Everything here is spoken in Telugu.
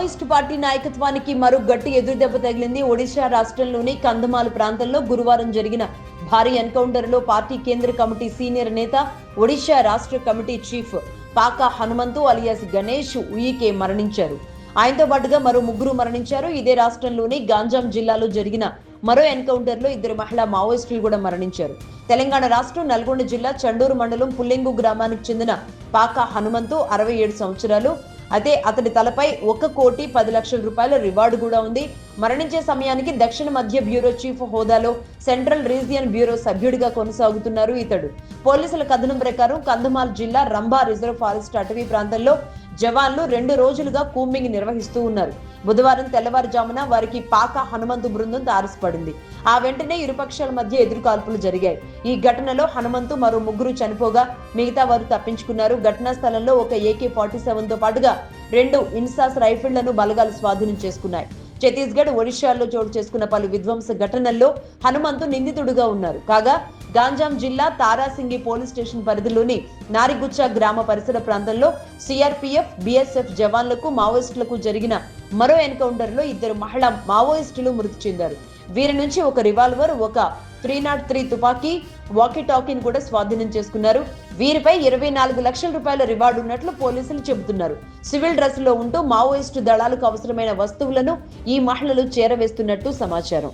మావోయిస్టు పార్టీ నాయకత్వానికి మరో గట్టి ఎదురుదెబ్బ తగిలింది. ఒడిశా రాష్ట్రంలోని కంధమాల్ ప్రాంతంలో గురువారం జరిగిన భారీ ఎన్కౌంటర్లో పార్టీ కేంద్ర కమిటీ సీనియర్ నేత, ఒడిశా రాష్ట్ర committee chief pak Hanumanthu alias Ganesh Uike మరణించారు. ఆయనతో పాటుగా మరో ముగ్గురు మరణించారు. ఇదే రాష్ట్రంలోని గాంజాం జిల్లాలో జరిగిన మరో ఎన్కౌంటర్లో 2 మహిళా మావోయిస్టులు కూడా మరణించారు. తెలంగాణ రాష్ట్రం నల్గొండ జిల్లా చండూరు మండలం పుల్లెంగు గ్రామానికి చెందిన పాకా హనుమంతు 67 సంవత్సరాలు. అయితే అతడి తలపై 1,10,00,000 రూపాయల రివార్డు కూడా ఉంది. మరణించే సమయానికి దక్షిణ మధ్య బ్యూరో చీఫ్ హోదాలో సెంట్రల్ రీజియన్ బ్యూరో సభ్యుడిగా కొనసాగుతున్నారు ఇతడు. పోలీసుల కథనం ప్రకారం కంధమాల్ జిల్లా రంభా రిజర్వ్ ఫారెస్ట్ అటవీ ప్రాంతంలో జవాన్లు 2 రోజులుగా కూంబింగ్ నిర్వహిస్తూ ఉన్నారు. బుధవారం తెల్లవారుజామున వారికి పాకా హనుమంతు బృందం తారసపడింది. ఆ వెంటనే ఇరుపక్షాల మధ్య ఎదురుకాల్పులు జరిగాయి. ఈ ఘటనలో హనుమంతు మరో ముగ్గురు చనిపోగా మిగతా వారు తప్పించుకున్నారు. ఘటనా స్థలంలో ఒక AK-47తో పాటుగా 2 ఇన్సాస్ రైఫిళ్లను బలగాలు స్వాధీనం చేసుకున్నాయి. ఛత్తీస్గఢ్, ఒడిశాల్లో చోటు చేసుకున్న పలు విధ్వంస ఘటనల్లో హనుమంతు నిందితుడుగా ఉన్నారు. కాగా గాంజాం జిల్లా తారాసింగి పోలీస్ స్టేషన్ పరిధిలోని నారిగుచ్చ గ్రామ పరిసర ప్రాంతంలో CRPF, BSF జవాన్లకు మావోయిస్టులకు జరిగిన మరో ఎన్కౌంటర్లో 2 మహిళా మావోయిస్టులు మృతి చెందారు. వీరి నుంచి ఒక రివాల్వర్, ఒక 303 తుపాకీ, వాకీ-టాకీని కూడా స్వాధీనం చేసుకున్నారు. వీరిపై 24 లక్షల రూపాయల రివార్డు ఉన్నట్లు పోలీసులు చెబుతున్నారు. సివిల్ డ్రెస్ లో ఉంటూ మావోయిస్టు దళాలకు అవసరమైన వస్తువులను ఈ మహిళలు చేరవేస్తున్నట్టు సమాచారం.